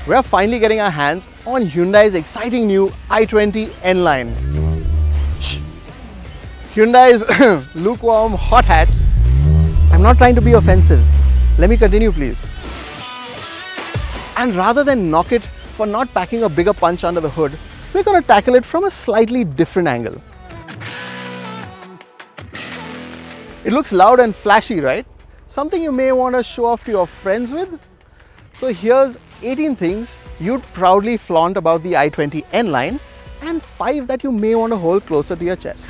we're finally getting our hands on Hyundai's exciting new i20 N-Line. Hyundai's lukewarm hot hatch. I'm not trying to be offensive. Let me continue, please. And rather than knock it for not packing a bigger punch under the hood, we're going to tackle it from a slightly different angle. It looks loud and flashy, right? Something you may want to show off to your friends with. So here's 18 things you'd proudly flaunt about the i20 N-Line and 5 that you may want to hold closer to your chest.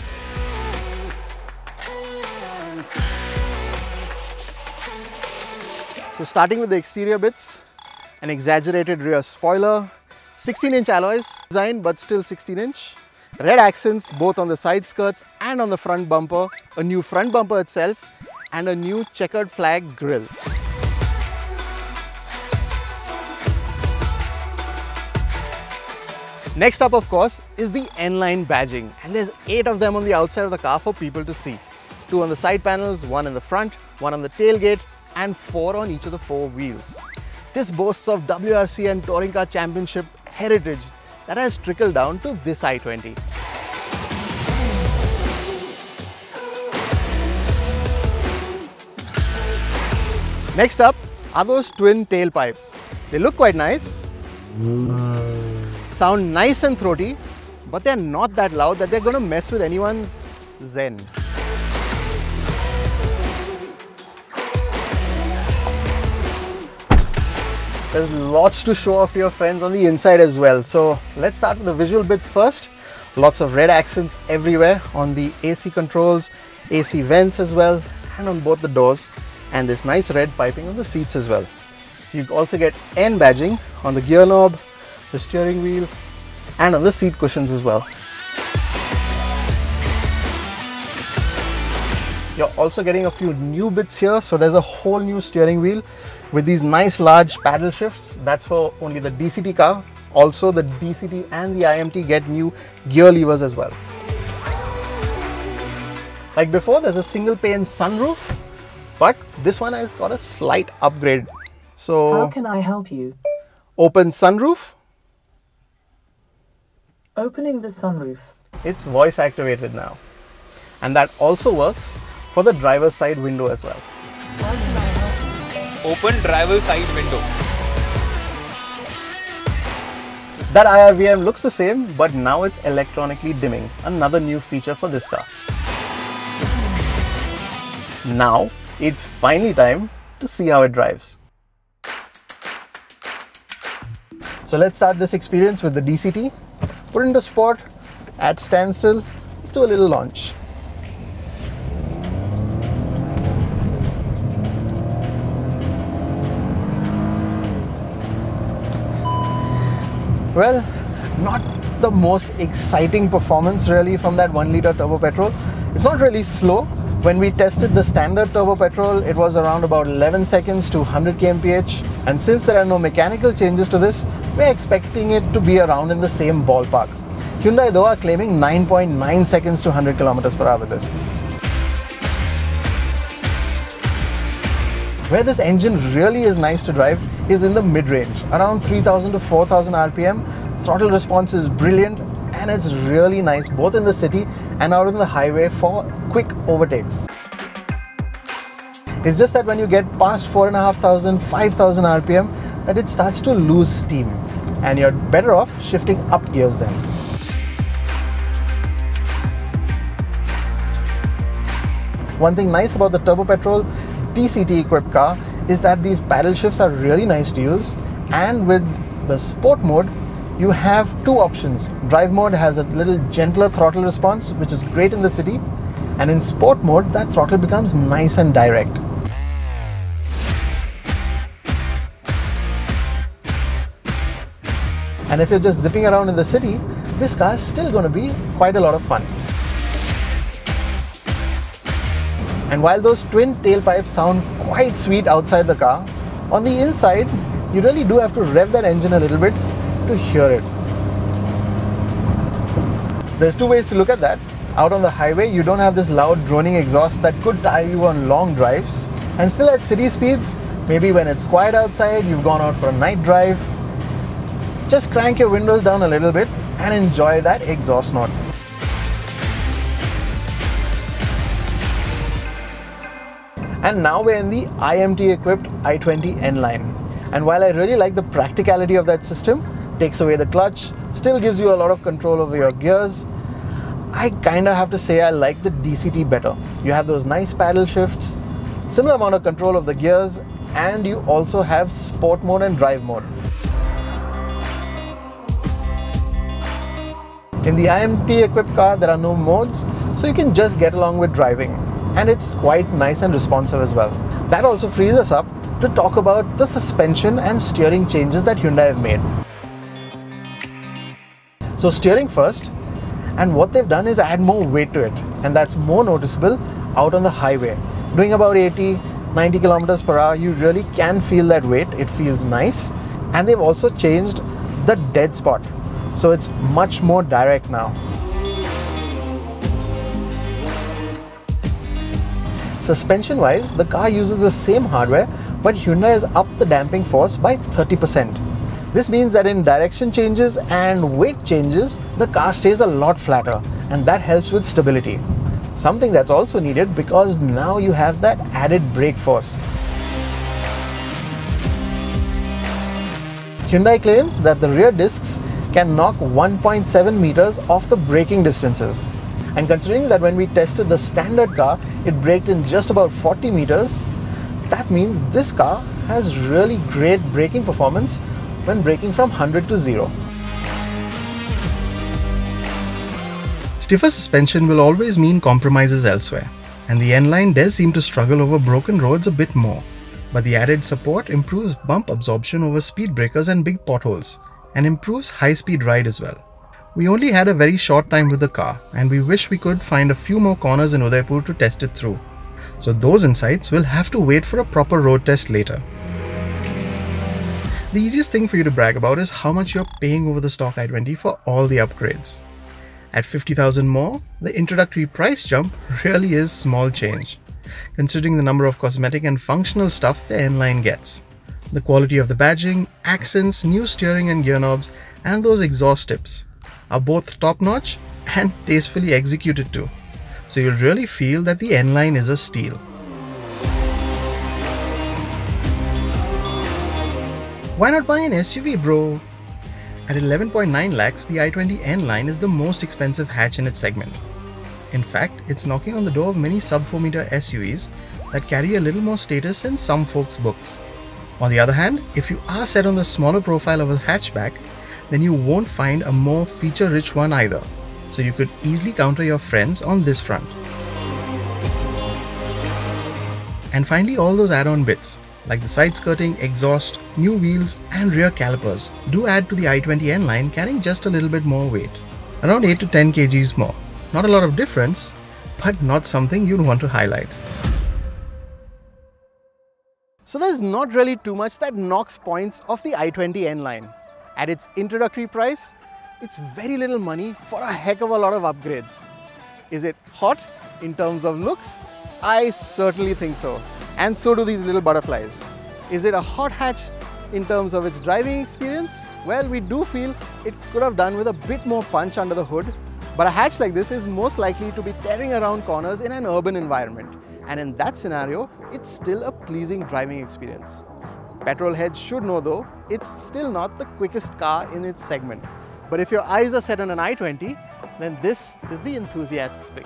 So starting with the exterior bits, an exaggerated rear spoiler, 16-inch alloys design but still 16-inch, red accents both on the side skirts and on the front bumper, a new front bumper itself, and a new checkered flag grille. Next up, of course, is the N-Line badging, and there's 8 of them on the outside of the car for people to see. 2 on the side panels, 1 in the front, 1 on the tailgate, and 4 on each of the 4 wheels. This boasts of WRC and Touring Car Championship heritage that has trickled down to this i20. Next up are those twin tailpipes. They look quite nice, sound nice and throaty, but they're not that loud that they're going to mess with anyone's zen. There's lots to show off to your friends on the inside as well. So let's start with the visual bits first. Lots of red accents everywhere on the AC controls, AC vents as well, and on both the doors. And this nice red piping on the seats as well. You also get N badging on the gear knob, the steering wheel, and on the seat cushions as well. You're also getting a few new bits here. So there's a whole new steering wheel with these nice large paddle shifts. That's for only the DCT car. Also the DCT and the IMT get new gear levers as well. Like before, there's a single pane sunroof, but this one has got a slight upgrade. So how can I help you? Open sunroof. Opening the sunroof. It's voice activated now. And that also works for the driver's side window as well. How can I help you? Open driver's side window. That IRVM looks the same, but now it's electronically dimming. Another new feature for this car. Now it's finally time to see how it drives. So let's start this experience with the DCT. Put into sport, at standstill, let's do a little launch. Well, not the most exciting performance really from that 1-litre turbo petrol. It's not really slow. When we tested the standard turbo petrol, it was around about 11 seconds to 100 kmph. And since there are no mechanical changes to this, we're expecting it to be around in the same ballpark. Hyundai though are claiming 9.9 seconds to 100 km per hour with this. Where this engine really is nice to drive is in the mid-range, around 3000 to 4000 RPM. Throttle response is brilliant, and it's really nice both in the city and out on the highway for quick overtakes. It's just that when you get past 4500, 5000 RPM, that it starts to lose steam, and you're better off shifting up gears then. One thing nice about the turbo petrol DCT equipped car is that these paddle shifts are really nice to use, and with the sport mode you have 2 options. Drive mode has a little gentler throttle response, which is great in the city, and in sport mode that throttle becomes nice and direct. And if you're just zipping around in the city, this car is still going to be quite a lot of fun. And while those twin tailpipes sound quite sweet outside the car, on the inside, you really do have to rev that engine a little bit to hear it. There's 2 ways to look at that. Out on the highway, you don't have this loud droning exhaust that could tire you on long drives. And still at city speeds, maybe when it's quiet outside, you've gone out for a night drive, just crank your windows down a little bit and enjoy that exhaust note. And now we're in the IMT equipped i20 N line. And while I really like the practicality of that system, takes away the clutch, still gives you a lot of control over your gears, I kinda have to say I like the DCT better. You have those nice paddle shifts, similar amount of control of the gears, and you also have sport mode and drive mode. In the IMT equipped car, there are no modes, so you can just get along with driving. And it's quite nice and responsive as well. That also frees us up to talk about the suspension and steering changes that Hyundai have made. So steering first, and what they've done is add more weight to it, and that's more noticeable out on the highway. Doing about 80-90 kilometers per hour, you really can feel that weight. It feels nice. And they've also changed the dead spot, so it's much more direct now. Suspension wise, the car uses the same hardware, but Hyundai has upped the damping force by 30%. This means that in direction changes and weight changes, the car stays a lot flatter, and that helps with stability. Something that's also needed because now you have that added brake force. Hyundai claims that the rear discs can knock 1.7 meters off the braking distances. And considering that when we tested the standard car, it braked in just about 40 meters, that means this car has really great braking performance when braking from 100 to 0. Stiffer suspension will always mean compromises elsewhere, and the N-Line does seem to struggle over broken roads a bit more. But the added support improves bump absorption over speed breakers and big potholes, and improves high-speed ride as well. We only had a very short time with the car, and we wish we could find a few more corners in Udaipur to test it through. So those insights will have to wait for a proper road test later. The easiest thing for you to brag about is how much you're paying over the stock i20 for all the upgrades. At 50,000 more, the introductory price jump really is small change, considering the number of cosmetic and functional stuff the N-Line gets. The quality of the badging, accents, new steering and gear knobs, and those exhaust tips are both top-notch and tastefully executed too. So you'll really feel that the N-Line is a steal. Why not buy an SUV, bro? At 11.9 lakhs, the i20 N-Line is the most expensive hatch in its segment. In fact, it's knocking on the door of many sub-4 meter SUVs that carry a little more status in some folks' books. On the other hand, if you are set on the smaller profile of a hatchback, then you won't find a more feature-rich one either, so you could easily counter your friends on this front. And finally, all those add-on bits, like the side skirting, exhaust, new wheels and rear calipers do add to the i20 N-Line, carrying just a little bit more weight, around 8 to 10 kgs more. Not a lot of difference, but not something you'd want to highlight. So there's not really too much that knocks points off the i20 N-Line. At its introductory price, it's very little money for a heck of a lot of upgrades. Is it hot in terms of looks? I certainly think so. And so do these little butterflies. Is it a hot hatch in terms of its driving experience? Well, we do feel it could have done with a bit more punch under the hood, but a hatch like this is most likely to be tearing around corners in an urban environment. And in that scenario, it's still a pleasing driving experience. Petrol heads should know though, it's still not the quickest car in its segment. But if your eyes are set on an i20, then this is the enthusiast's pick.